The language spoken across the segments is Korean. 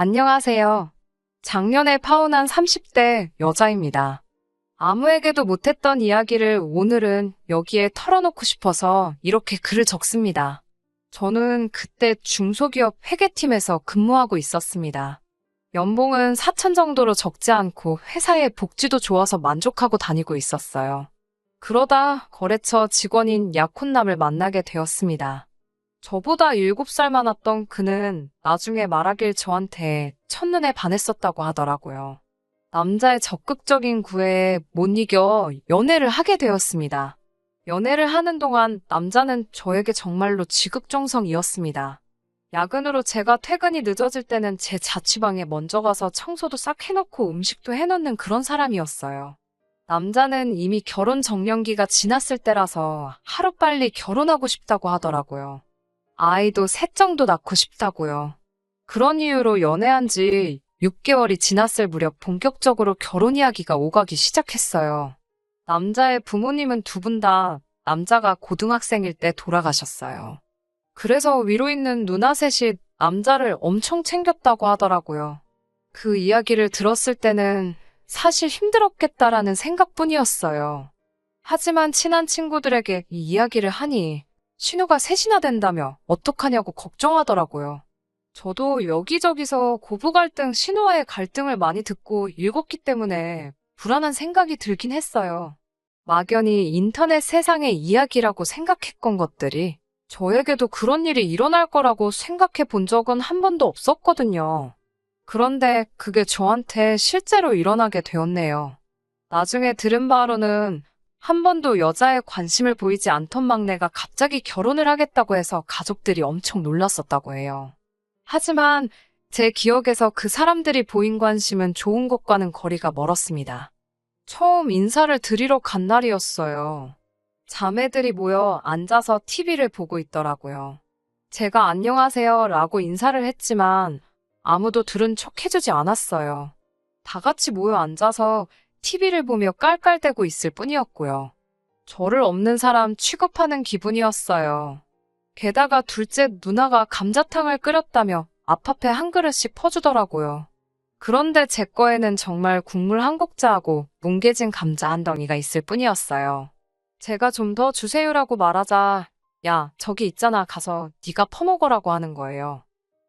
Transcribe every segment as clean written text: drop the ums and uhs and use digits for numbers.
안녕하세요. 작년에 파혼한 30대 여자입니다. 아무에게도 못했던 이야기를 오늘은 여기에 털어놓고 싶어서 이렇게 글을 적습니다. 저는 그때 중소기업 회계팀에서 근무하고 있었습니다. 연봉은 4천 정도로 적지 않고 회사의 복지도 좋아서 만족하고 다니고 있었어요. 그러다 거래처 직원인 약혼남을 만나게 되었습니다. 저보다 7살 많았던 그는 나중에 말하길 저한테 첫눈에 반했었다고 하더라고요. 남자의 적극적인 구애에 못 이겨 연애를 하게 되었습니다. 연애를 하는 동안 남자는 저에게 정말로 지극정성이었습니다. 야근으로 제가 퇴근이 늦어질 때는 제 자취방에 먼저 가서 청소도 싹 해놓고 음식도 해놓는 그런 사람이었어요. 남자는 이미 결혼 정년기가 지났을 때라서 하루빨리 결혼하고 싶다고 하더라고요. 아이도 셋 정도 낳고 싶다고요. 그런 이유로 연애한 지 6개월이 지났을 무렵 본격적으로 결혼 이야기가 오가기 시작했어요. 남자의 부모님은 두 분 다 남자가 고등학생일 때 돌아가셨어요. 그래서 위로 있는 누나 셋이 남자를 엄청 챙겼다고 하더라고요. 그 이야기를 들었을 때는 사실 힘들었겠다라는 생각뿐이었어요. 하지만 친한 친구들에게 이 이야기를 하니 신우가 셋이나 된다며 어떡하냐고 걱정하더라고요. 저도 여기저기서 고부 갈등, 신우와의 갈등을 많이 듣고 읽었기 때문에 불안한 생각이 들긴 했어요. 막연히 인터넷 세상의 이야기라고 생각했던 것들이 저에게도 그런 일이 일어날 거라고 생각해 본 적은 한 번도 없었거든요. 그런데 그게 저한테 실제로 일어나게 되었네요. 나중에 들은 바로는 한 번도 여자에 관심을 보이지 않던 막내가 갑자기 결혼을 하겠다고 해서 가족들이 엄청 놀랐었다고 해요. 하지만 제 기억에서 그 사람들이 보인 관심은 좋은 것과는 거리가 멀었습니다. 처음 인사를 드리러 간 날이었어요. 자매들이 모여 앉아서 TV를 보고 있더라고요. 제가 안녕하세요 라고 인사를 했지만 아무도 들은 척 해주지 않았어요. 다 같이 모여 앉아서 TV를 보며 깔깔대고 있을 뿐이었고요. 저를 없는 사람 취급하는 기분이었어요. 게다가 둘째 누나가 감자탕을 끓였다며 앞앞에 한 그릇씩 퍼주더라고요. 그런데 제 거에는 정말 국물 한 국자하고 뭉개진 감자 한 덩이가 있을 뿐이었어요. 제가 좀 더 주세요라고 말하자 야 저기 있잖아 가서 네가 퍼먹으라고 하는 거예요.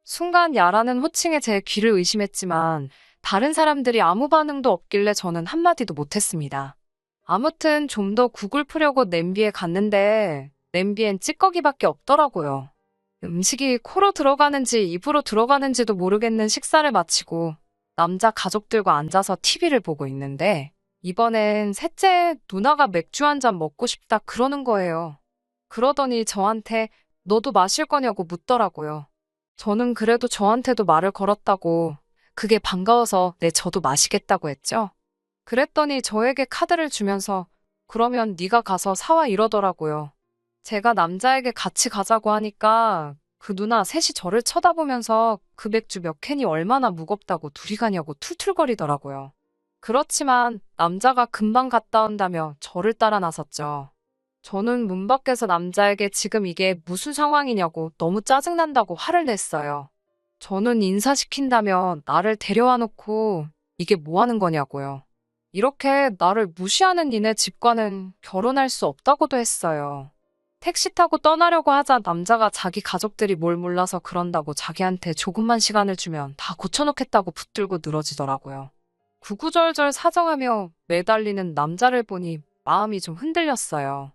순간 야라는 호칭에 제 귀를 의심했지만 다른 사람들이 아무 반응도 없길래 저는 한마디도 못했습니다. 아무튼 좀 더 국을 풀려고 냄비에 갔는데 냄비엔 찌꺼기밖에 없더라고요. 음식이 코로 들어가는지 입으로 들어가는지도 모르겠는 식사를 마치고 남자 가족들과 앉아서 TV를 보고 있는데 이번엔 셋째 누나가 맥주 한 잔 먹고 싶다 그러는 거예요. 그러더니 저한테 너도 마실 거냐고 묻더라고요. 저는 그래도 저한테도 말을 걸었다고 그게 반가워서 네 저도 마시겠다고 했죠. 그랬더니 저에게 카드를 주면서 그러면 네가 가서 사와 이러더라고요. 제가 남자에게 같이 가자고 하니까 그 누나 셋이 저를 쳐다보면서 그 맥주 몇 캔이 얼마나 무겁다고 둘이 가냐고 툴툴거리더라고요. 그렇지만 남자가 금방 갔다 온다며 저를 따라 나섰죠. 저는 문 밖에서 남자에게 지금 이게 무슨 상황이냐고 너무 짜증난다고 화를 냈어요. 저는 인사시킨다며 나를 데려와 놓고 이게 뭐 하는 거냐고요. 이렇게 나를 무시하는 니네 집과는 결혼할 수 없다고도 했어요. 택시 타고 떠나려고 하자 남자가 자기 가족들이 뭘 몰라서 그런다고 자기한테 조금만 시간을 주면 다 고쳐놓겠다고 붙들고 늘어지더라고요. 구구절절 사정하며 매달리는 남자를 보니 마음이 좀 흔들렸어요.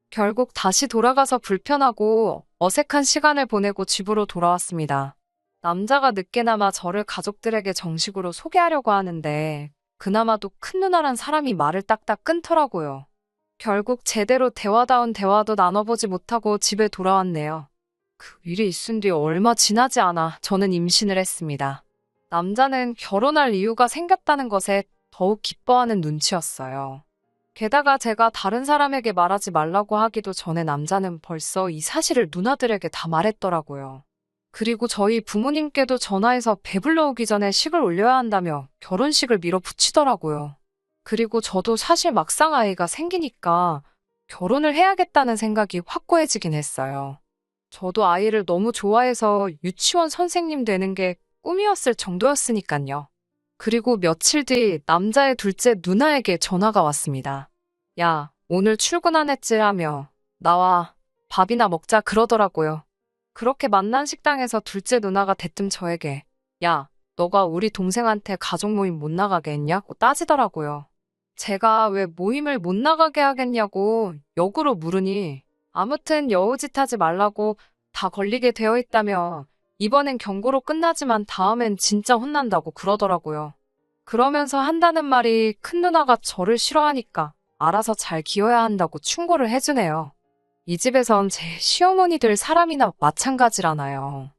결국 다시 돌아가서 불편하고 어색한 시간을 보내고 집으로 돌아왔습니다. 남자가 늦게나마 저를 가족들에게 정식으로 소개하려고 하는데 그나마도 큰 누나란 사람이 말을 딱딱 끊더라고요. 결국 제대로 대화다운 대화도 나눠보지 못하고 집에 돌아왔네요. 그 일이 있은 뒤 얼마 지나지 않아 저는 임신을 했습니다. 남자는 결혼할 이유가 생겼다는 것에 더욱 기뻐하는 눈치였어요. 게다가 제가 다른 사람에게 말하지 말라고 하기도 전에 남자는 벌써 이 사실을 누나들에게 다 말했더라고요. 그리고 저희 부모님께도 전화해서 배불러 오기 전에 식을 올려야 한다며 결혼식을 밀어붙이더라고요. 그리고 저도 사실 막상 아이가 생기니까 결혼을 해야겠다는 생각이 확고해지긴 했어요. 저도 아이를 너무 좋아해서 유치원 선생님 되는 게 꿈이었을 정도였으니깐요. 그리고 며칠 뒤 남자의 둘째 누나에게 전화가 왔습니다. 야, 오늘 출근 안 했지라며 나와 밥이나 먹자 그러더라고요. 그렇게 만난 식당에서 둘째 누나가 대뜸 저에게 야, 너가 우리 동생한테 가족 모임 못 나가게 했냐고 따지더라고요. 제가 왜 모임을 못 나가게 하겠냐고 역으로 물으니 아무튼 여우짓 하지 말라고 다 걸리게 되어 있다며 이번엔 경고로 끝나지만 다음엔 진짜 혼난다고 그러더라고요. 그러면서 한다는 말이 큰 누나가 저를 싫어하니까 알아서 잘 기어야 한다고 충고를 해주네요. 이 집에선 제 시어머니들 사람이나 마찬가지라나요.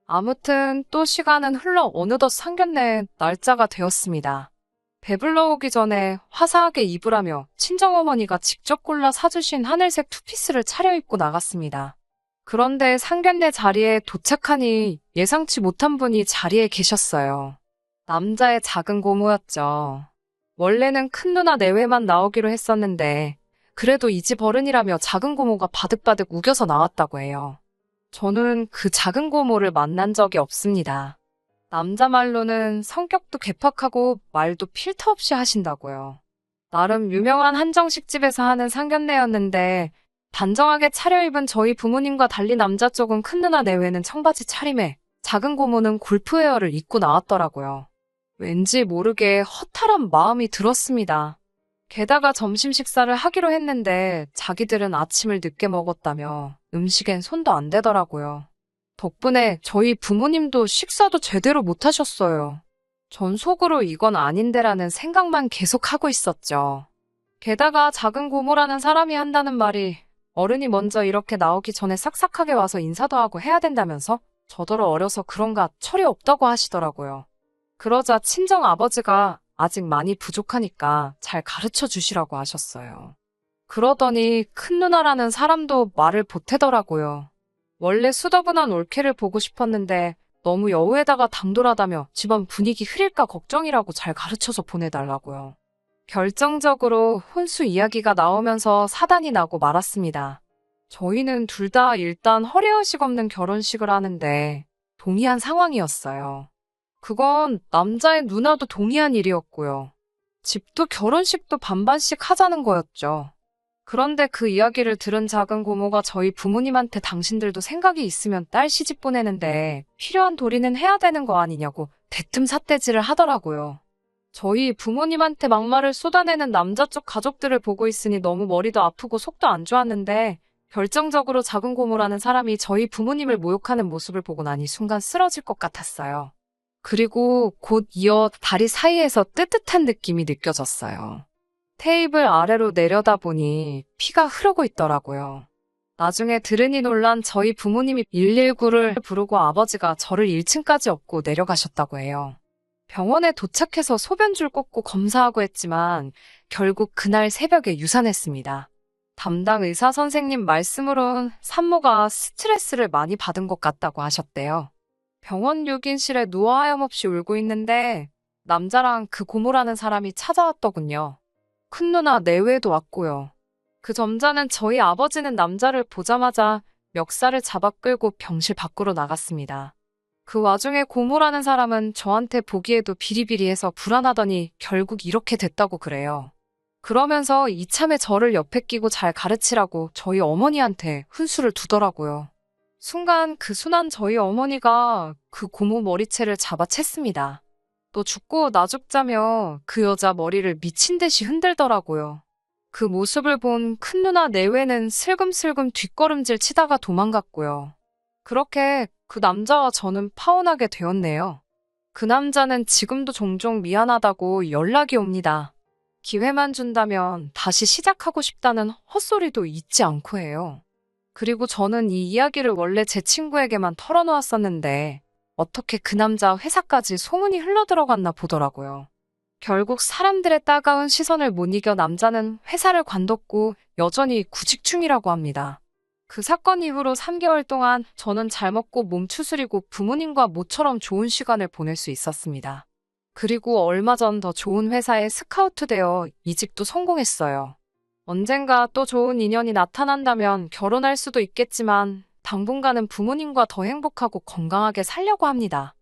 아무튼 또 시간은 흘러 어느덧 상견례 날짜가 되었습니다. 배불러 오기 전에 화사하게 입으라며 친정어머니가 직접 골라 사주신 하늘색 투피스를 차려입고 나갔습니다. 그런데 상견례 자리에 도착하니 예상치 못한 분이 자리에 계셨어요. 남자의 작은 고모였죠. 원래는 큰 누나 내외만 나오기로 했었는데 그래도 이 집 어른이라며 작은 고모가 바득바득 우겨서 나왔다고 해요. 저는 그 작은 고모를 만난 적이 없습니다. 남자 말로는 성격도 괴팍하고 말도 필터 없이 하신다고요. 나름 유명한 한정식집에서 하는 상견례였는데 단정하게 차려입은 저희 부모님과 달리 남자 쪽은 큰 누나 내외는 청바지 차림에 작은 고모는 골프웨어를 입고 나왔더라고요. 왠지 모르게 허탈한 마음이 들었습니다. 게다가 점심 식사를 하기로 했는데 자기들은 아침을 늦게 먹었다며 음식엔 손도 안 대더라고요. 덕분에 저희 부모님도 식사도 제대로 못 하셨어요. 전 속으로 이건 아닌데라는 생각만 계속하고 있었죠. 게다가 작은 고모라는 사람이 한다는 말이 어른이 먼저 이렇게 나오기 전에 싹싹하게 와서 인사도 하고 해야 된다면서 저더러 어려서 그런가 철이 없다고 하시더라고요. 그러자 친정 아버지가 아직 많이 부족하니까 잘 가르쳐 주시라고 하셨어요. 그러더니 큰 누나라는 사람도 말을 보태더라고요. 원래 수더분한 올케를 보고 싶었는데 너무 여우에다가 당돌하다며 집안 분위기 흐릴까 걱정이라고 잘 가르쳐서 보내달라고요. 결정적으로 혼수 이야기가 나오면서 사단이 나고 말았습니다. 저희는 둘 다 일단 허례허식 없는 결혼식을 하는데 동의한 상황이었어요. 그건 남자의 누나도 동의한 일이었고요. 집도 결혼식도 반반씩 하자는 거였죠. 그런데 그 이야기를 들은 작은 고모가 저희 부모님한테 당신들도 생각이 있으면 딸 시집 보내는데 필요한 도리는 해야 되는 거 아니냐고 대뜸 삿대질을 하더라고요. 저희 부모님한테 막말을 쏟아내는 남자 쪽 가족들을 보고 있으니 너무 머리도 아프고 속도 안 좋았는데 결정적으로 작은 고모라는 사람이 저희 부모님을 모욕하는 모습을 보고 나니 순간 쓰러질 것 같았어요. 그리고 곧 이어 다리 사이에서 뜨뜻한 느낌이 느껴졌어요. 테이블 아래로 내려다보니 피가 흐르고 있더라고요. 나중에 들으니 놀란 저희 부모님이 119를 부르고 아버지가 저를 1층까지 업고 내려가셨다고 해요. 병원에 도착해서 소변줄 꽂고 검사하고 했지만 결국 그날 새벽에 유산했습니다. 담당 의사 선생님 말씀으론 산모가 스트레스를 많이 받은 것 같다고 하셨대요. 병원 6인실에 누워 하염없이 울고 있는데 남자랑 그 고모라는 사람이 찾아왔더군요. 큰 누나 내외도 왔고요. 그 점자는 저희 아버지는 남자를 보자마자 멱살을 잡아 끌고 병실 밖으로 나갔습니다. 그 와중에 고모라는 사람은 저한테 보기에도 비리비리해서 불안하더니 결국 이렇게 됐다고 그래요. 그러면서 이참에 저를 옆에 끼고 잘 가르치라고 저희 어머니한테 훈수를 두더라고요. 순간 그 순한 저희 어머니가 그 고모 머리채를 잡아챘습니다. 너 죽고 나 죽자며 그 여자 머리를 미친 듯이 흔들더라고요. 그 모습을 본 큰 누나 내외는 슬금슬금 뒷걸음질 치다가 도망갔고요. 그렇게 그 남자와 저는 파혼하게 되었네요. 그 남자는 지금도 종종 미안하다고 연락이 옵니다. 기회만 준다면 다시 시작하고 싶다는 헛소리도 잊지 않고 해요. 그리고 저는 이 이야기를 원래 제 친구에게만 털어놓았었는데 어떻게 그 남자 회사까지 소문이 흘러들어갔나 보더라고요. 결국 사람들의 따가운 시선을 못 이겨 남자는 회사를 관뒀고 여전히 구직 중이라고 합니다. 그 사건 이후로 3개월 동안 저는 잘 먹고 몸 추스리고 부모님과 모처럼 좋은 시간을 보낼 수 있었습니다. 그리고 얼마 전 더 좋은 회사에 스카우트되어 이직도 성공했어요. 언젠가 또 좋은 인연이 나타난다면 결혼할 수도 있겠지만 당분간은 부모님과 더 행복하고 건강하게 살려고 합니다.